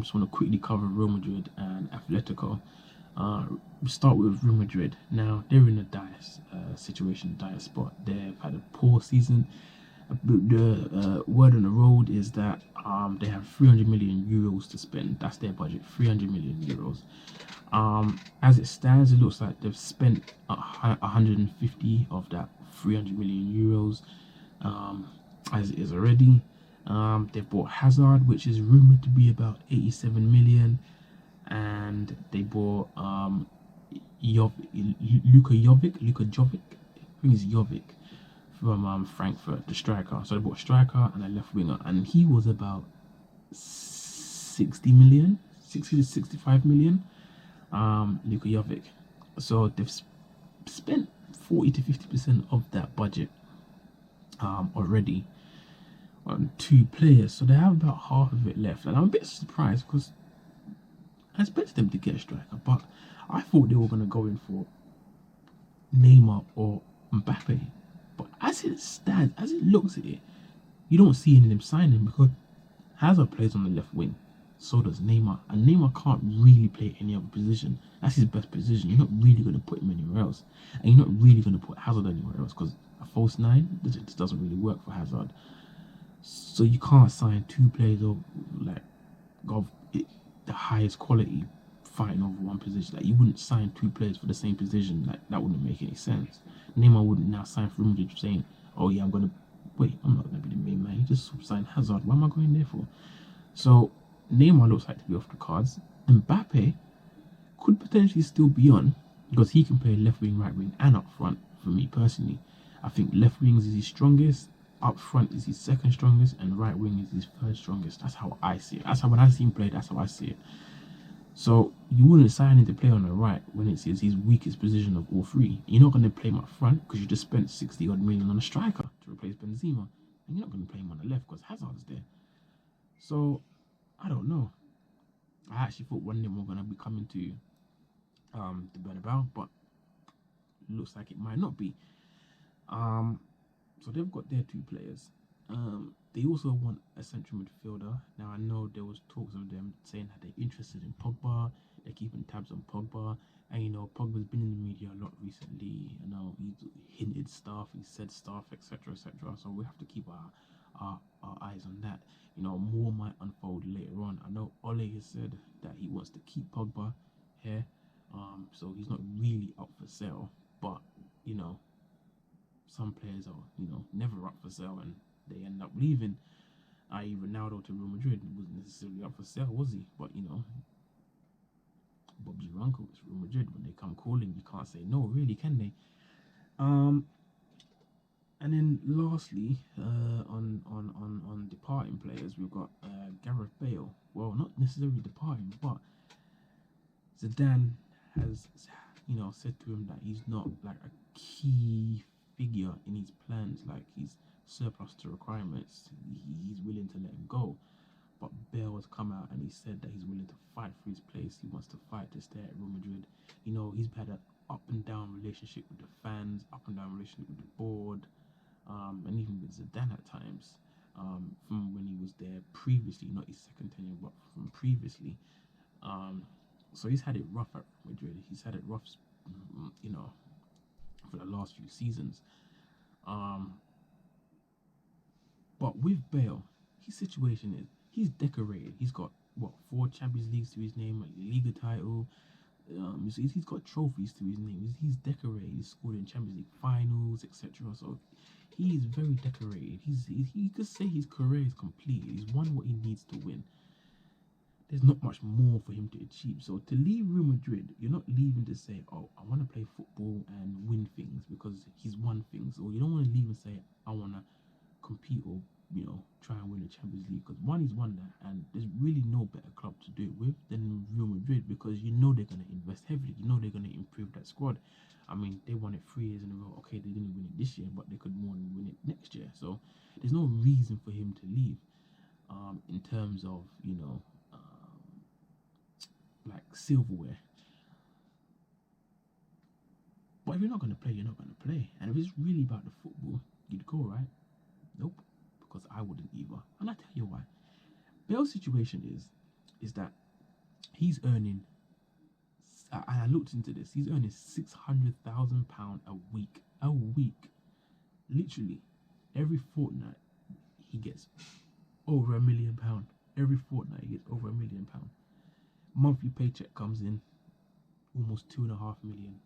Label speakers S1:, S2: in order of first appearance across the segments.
S1: just want to quickly cover Real Madrid and Atletico. We start with Real Madrid. Now they're in a dire situation, dire spot. They've had a poor season. The word on the road is that they have 300 million euros to spend. That's their budget, 300 million euros. As it stands, it looks like they've spent 150 of that 300 million euros as it is already. They've bought Hazard, which is rumored to be about 87 million, and they bought Luka Jovic, I think it's Jovic from Frankfurt, the striker. So they bought a striker and a left winger, and he was about 60 to 65 million. Luka Jovic. So they've spent 40 to 50% of that budget already on 2 players, so they have about half of it left, and I'm a bit surprised because I expected them to get a striker, but I thought they were going to go in for Neymar or Mbappe. But as it stands, as it looks at it, you don't see any of them signing because Hazard plays on the left wing, so does Neymar, and Neymar can't really play any other position. That's his best position. You're not really going to put him anywhere else, and you're not really going to put Hazard anywhere else because a false 9 just doesn't really work for Hazard. So you can't sign 2 players of the highest quality fighting over one position. Like, you wouldn't sign 2 players for the same position. Like, that wouldn't make any sense. Neymar wouldn't now sign for Madrid saying, "Oh yeah, I'm not gonna be the main man." He just signed Hazard. What am I going there for? So Neymar looks like to be off the cards. Mbappe could potentially still be on because he can play left wing, right wing, and up front. For me personally, I think left wing is his strongest, up front is his second strongest, and right wing is his third strongest. That's how I see it. That's how, when I see him play, that's how I see it. So you wouldn't sign him to play on the right when it's his weakest position of all 3. You're not going to play him up front because you just spent 60 odd million on a striker to replace Benzema, and you're not going to play him on the left because Hazard's there. So I don't know. I actually thought one of them were going to be coming to the Bernabeu, but looks like it might not be. So they've got their 2 players. They also want a central midfielder. Now I know there was talks of them saying that they're interested in Pogba. They're keeping tabs on Pogba, and you know Pogba's been in the media a lot recently. You know, he's hinted stuff, he said stuff, etc., etc. So we have to keep our eyes on that. You know, more might unfold later on. I know Ole has said that he wants to keep Pogba here, so he's not really up for sale. But you know, some players are, you know, never up for sale and they end up leaving. I.e. Ronaldo to Real Madrid wasn't necessarily up for sale, was he? But you know, Bob's your uncle. It's Real Madrid. When they come calling, you can't say no, really, can they? And then lastly, on departing players, we've got Gareth Bale. Well, not necessarily departing, but Zidane has, you know, said to him that he's not like a key figure in his plans. Like, he's surplus to requirements. He's willing to let him go. But Bale has come out and he said that he's willing to fight for his place. He wants to fight to stay at Real Madrid. You know, he's had an up and down relationship with the fans, up and down relationship with the board, and even with Zidane at times. From when he was there previously, not his second tenure, but from previously. So he's had it rough at Madrid. He's had it rough, you know, for the last few seasons. But with Bale, his situation is he's decorated. He's got 4 Champions Leagues to his name, a Liga title. So he's got trophies to his name. He's decorated. He's scored in Champions League finals, etc. So he's very decorated. He could say his career is complete. He's won what he needs to win. There's not much more for him to achieve. So to leave Real Madrid, you're not leaving to say, "Oh, I want to play football and win things," because he's won things. Or you don't want to leave and say, "I want to compete or, you know, try and win the Champions League," because one, he's won that, and there's really no better club to do it with than Real Madrid, because you know they're going to invest heavily. You know they're going to improve that squad. I mean, they won it 3 years in a row. Okay, they didn't win it this year, but they could more than win it next year. So there's no reason for him to leave. In terms of, you know, like silverware. But if you're not going to play, you're not going to play. And if it's really about the football, you'd go, right? Nope, because I wouldn't either. And I tell you why. Bale's situation is is that he's earning. I looked into this. He's earning £600,000 a week. A week, literally, every fortnight he gets over £1 million. Every fortnight he gets over £1 million. Monthly paycheck comes in, almost 2.5 million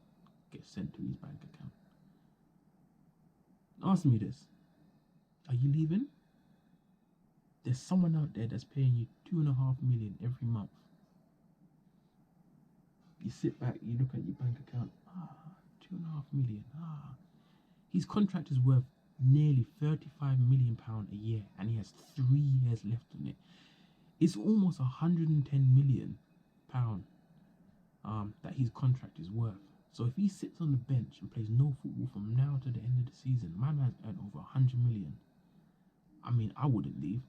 S1: gets sent to his bank account. Ask me this: are you leaving? There's someone out there that's paying you 2.5 million every month. You sit back, you look at your bank account. 2.5 million. His contract is worth nearly £35 million a year, and he has 3 years left on it. It's almost £110 million that his contract is worth. So if he sits on the bench and plays no football from now to the end of the season, my man's earned over 100 million. I mean, I wouldn't leave.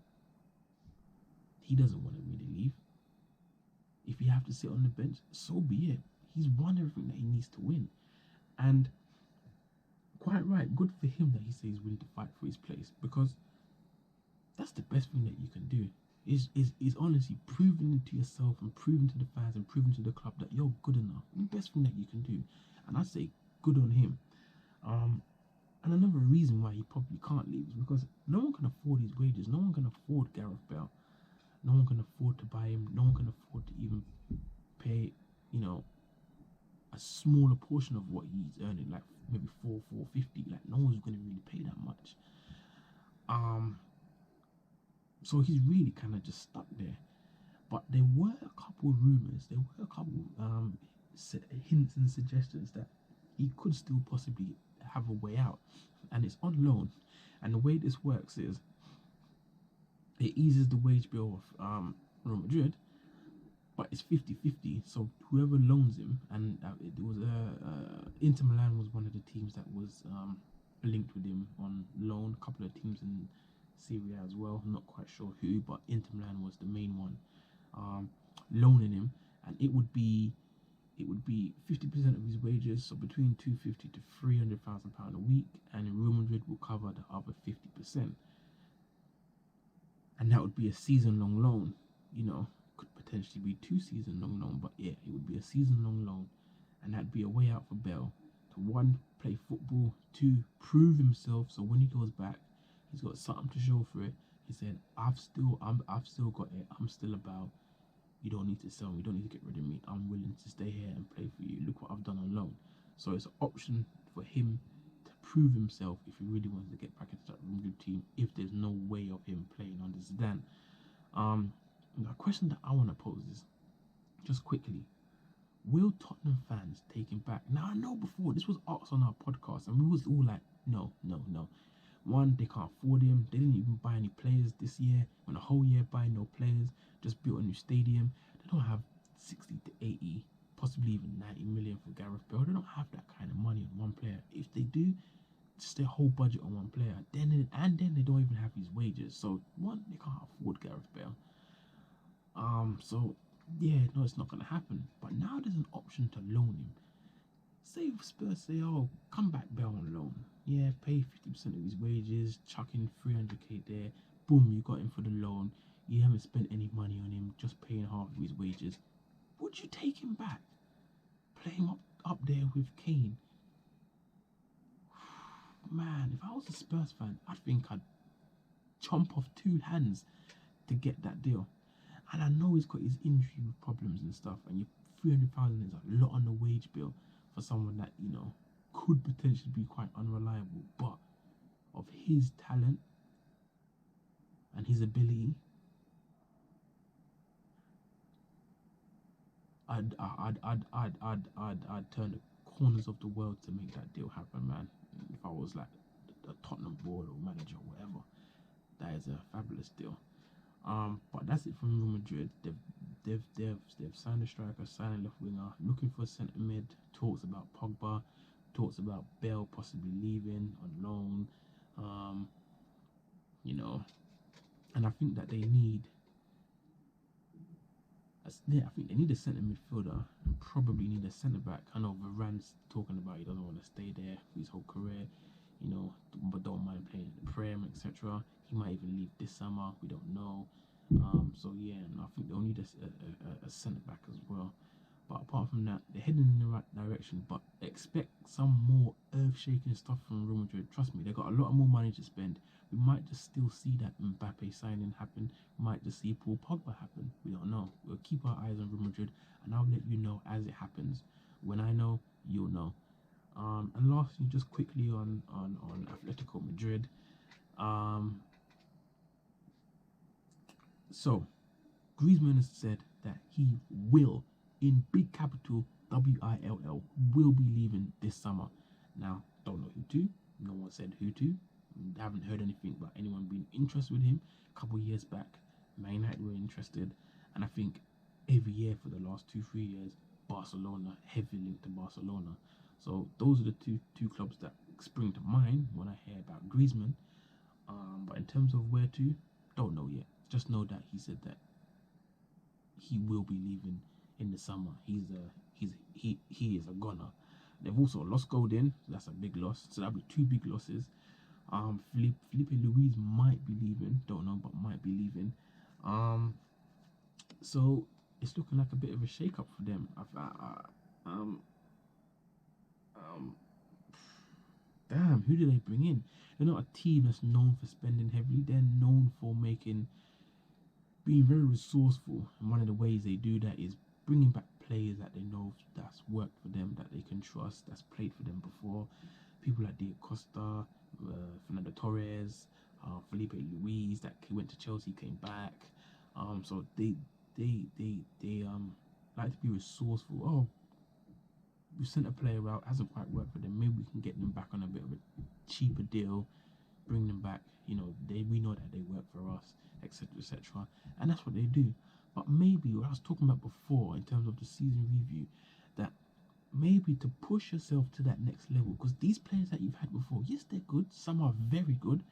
S1: He doesn't want me to leave. If you have to sit on the bench, so be it. He's won everything that he needs to win. And quite right, good for him that he says he's willing to fight for his place, because that's the best thing that you can do. Is honestly proving to yourself and proving to the fans and proving to the club that you're good enough. The best thing that you can do. And I say good on him. And another reason why he probably can't leave is because no one can afford his wages. No one can afford Gareth Bale. No one can afford to buy him. No one can afford to even pay, a smaller portion of what he's earning, like maybe 450. Like no one's going to really pay that much. So he's really kind of just stuck there. But there were a couple of rumours. There were a couple hints and suggestions that he could still possibly have a way out, and it's on loan. And the way this works is, it eases the wage bill of Real Madrid, but it's 50-50. So whoever loans him, and it was Inter Milan was one of the teams that was linked with him on loan. A couple of teams in Syria as well. I'm not quite sure who, but Inter Milan was the main one loaning him, and it would be 50% of his wages, so between £250,000 to £300,000 a week, and Real Madrid will cover the other 50%. And that would be a season-long loan. Could potentially be 2 season-long loan, but yeah, it would be a season-long loan, and that'd be a way out for Bale to 1, play football, 2, prove himself, so when he goes back, he's got something to show for it. He said, I've still got it. I'm still about. You don't need to sell me. You don't need to get rid of me. I'm willing to stay here and play for you. Look what I've done on loan. So it's an option for him to prove himself if he really wants to get back into that Real Madrid team, if there's no way of him playing under Zidane. The question that I want to pose is, just quickly, will Tottenham fans take him back? Now, I know before this was asked on our podcast, and we was all like, no. One, they can't afford him. They didn't even buy any players this year. When a whole year buying no players, just built a new stadium. They don't have 60 to 80, possibly even 90 million for Gareth Bale. They don't have that kind of money on one player. If they do, just their whole budget on one player. Then they don't even have his wages. So one, they can't afford Gareth Bale. So yeah, no, it's not gonna happen. But now there's an option to loan him. Say Spurs say, oh, come back Bale on loan. Yeah, pay 50% of his wages, chuck in 300k there. Boom, you got him for the loan. You haven't spent any money on him, just paying half of his wages. Would you take him back? Play him up there with Kane? Man, if I was a Spurs fan, I think I'd chomp off 2 hands to get that deal. And I know he's got his injury problems and stuff, and 300,000 is a lot on the wage bill for someone that, could potentially be quite unreliable, but of his talent and his ability, I'd turn the corners of the world to make that deal happen, man. If I was like a Tottenham board or manager or whatever, that is a fabulous deal. But that's it from Real Madrid. They've signed a striker, signed a left winger, looking for a centre mid. Talks about Pogba, talks about Bale possibly leaving on loan. And I think that they need. I think they need a centre midfielder and probably need a centre back. I know Varane's talking about he doesn't want to stay there for his whole career, but don't mind playing in the Prem, etc. He might even leave this summer. We don't know. So yeah, and I think they'll need a centre back as well. But apart from that, they're heading in the right direction. But expect some more earth-shaking stuff from Real Madrid. Trust me, they got a lot more money to spend. We might just still see that Mbappe signing happen. We might just see Paul Pogba happen. We don't know. We'll keep our eyes on Real Madrid, and I'll let you know as it happens. When I know, you'll know. And lastly, just quickly on Atletico Madrid. Um, so Griezmann has said that he will, in big capital WILL, will be leaving this summer. Now, don't know who to. No one said who to. I haven't heard anything about anyone being interested with him. A couple of years back, Man United were interested, and I think every year for the last 2-3 years, Barcelona, heavily linked to Barcelona. So those are the two clubs that spring to mind when I hear about Griezmann. But in terms of where to, don't know yet. Just know that he said that he will be leaving in the summer. He is a goner. They've also lost Golden, so that's a big loss. So that'll be two big losses. Felipe Luis might be leaving, don't know, but might be leaving. So it's looking like a bit of a shake-up for them. Damn, who do they bring in? They're not a team that's known for spending heavily. They're known for being very resourceful. And one of the ways they do that is bringing back players that they know that's worked for them, that they can trust, that's played for them before. People like Diego Costa, Fernando Torres, Felipe Luis that went to Chelsea, came back. So they like to be resourceful. Oh, we sent a player out, hasn't quite worked for them. Maybe we can get them back on a bit of a cheaper deal, bring them back. You know, we know that they work for us, etc., etc. And that's what they do. But maybe what I was talking about before in terms of the season review, that maybe to push yourself to that next level, because these players that you've had before, yes, they're good. Some are very good,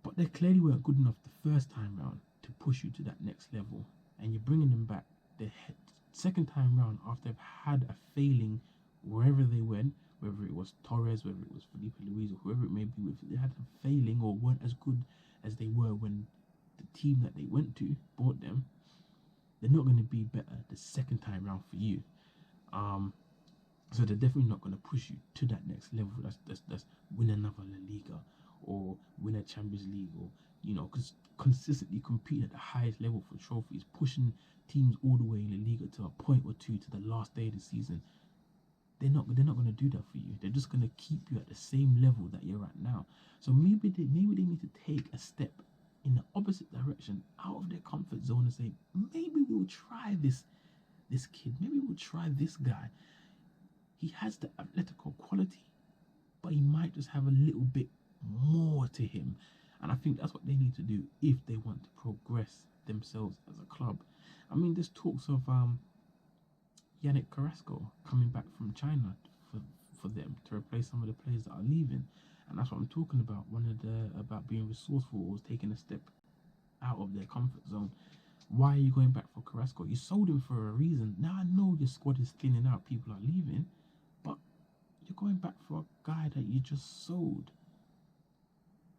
S1: but they clearly weren't good enough the first time round to push you to that next level. And you're bringing them back the second time round after they've had a failing wherever they went, whether it was Torres, whether it was Felipe Luis, or whoever it may be, if they had a failing or weren't as good as they were when the team that they went to bought them, they're not going to be better the second time round for you. So they're definitely not going to push you to that next level. That's win another La Liga or win a Champions League, or because consistently compete at the highest level for trophies, pushing teams all the way in La Liga to a point or two to the last day of the season. They're not going to do that for you. They're just going to keep you at the same level that you're at now. So maybe they need to take a step in the opposite direction, out of their comfort zone, and say, maybe we'll try this kid. Maybe we'll try this guy. He has the Atletico quality, but he might just have a little bit more to him. And I think that's what they need to do if they want to progress themselves as a club. I mean, there's talks of Yannick Carrasco coming back from China for them to replace some of the players that are leaving. And that's what I'm talking about. About being resourceful or taking a step out of their comfort zone. Why are you going back for Carrasco? You sold him for a reason. Now I know your squad is thinning out, people are leaving, but you're going back for a guy that you just sold.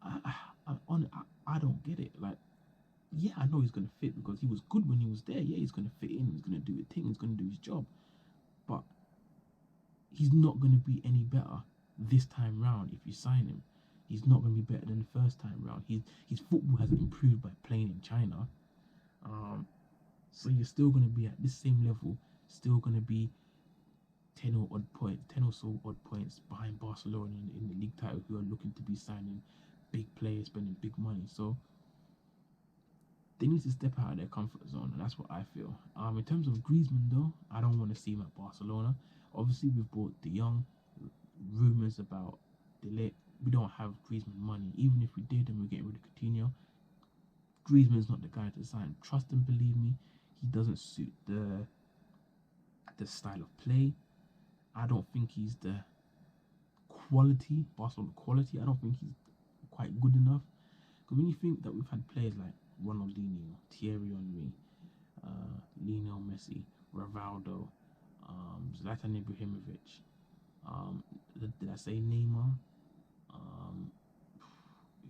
S1: I don't get it. Like, yeah, I know he's going to fit because he was good when he was there. Yeah, he's going to fit in. He's going to do a thing. He's going to do his job. But he's not going to be any better this time round if you sign him. He's not going to be better than the first time round. His football hasn't improved by playing in China. So you're still going to be at this same level, still going to be 10 or so odd points behind Barcelona in the league title, who are looking to be signing big players, spending big money. So they need to step out of their comfort zone, and that's what I feel. In terms of Griezmann, though, I don't want to see him at Barcelona. Obviously, we've bought De Jong. Rumours about delay. We don't have Griezmann money. Even if we did, and we're getting rid of Coutinho, Griezmann's not the guy to sign. Trust and believe me, he doesn't suit the style of play. I don't think he's the quality, Barcelona quality. I don't think he's quite good enough. Because when you think that we've had players like Ronaldinho, Thierry Henry, Lionel Messi, Rivaldo, Zlatan Ibrahimovic, did I say Neymar?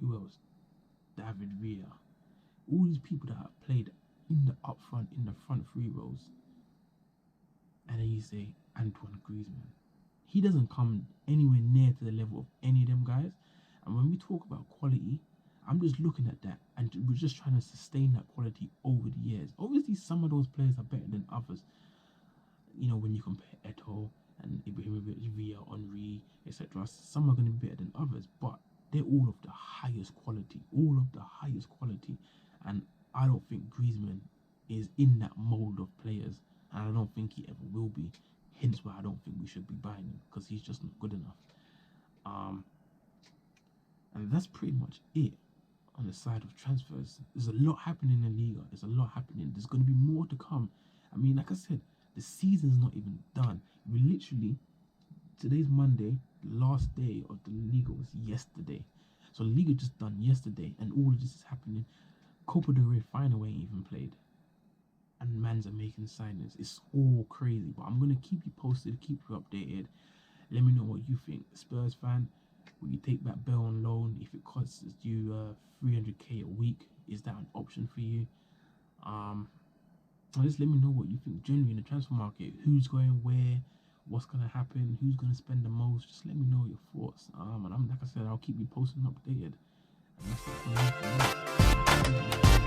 S1: Who else? David Villa. all these people that have played in the up front, in the front three rows, and then you say Antoine Griezmann. He doesn't come anywhere near to the level of any of them guys. And when we talk about quality, I'm just looking at that, and we're just trying to sustain that quality over the years. Obviously, some of those players are better than others. You know, when you compare Eto'o and Ibrahimovic, Villa, Henry, etc., some are going to be better than others, but they're all of the highest quality, and I don't think Griezmann is in that mold of players, and I don't think he ever will be. Hence why I don't think we should be buying him, because he's just not good enough. And that's pretty much it on the side of transfers. There's a lot happening in the Liga. There's a lot happening. There's going to be more to come. I mean, like I said, the season's not even done. We literally, today's Monday, the last day of the Liga was yesterday. So the Liga just done yesterday, and all of this is happening. Copa del Rey final ain't even played, and mans are making signings. It's all crazy, but I'm going to keep you posted, keep you updated. Let me know what you think. Spurs fan, will you take back Bale on loan if it costs you 300k a week? Is that an option for you? Just let me know what you think generally in the transfer market. Who's going where? What's going to happen? Who's going to spend the most? Just let me know your thoughts. And like I said, I'll keep you posted and updated. And that's it for me.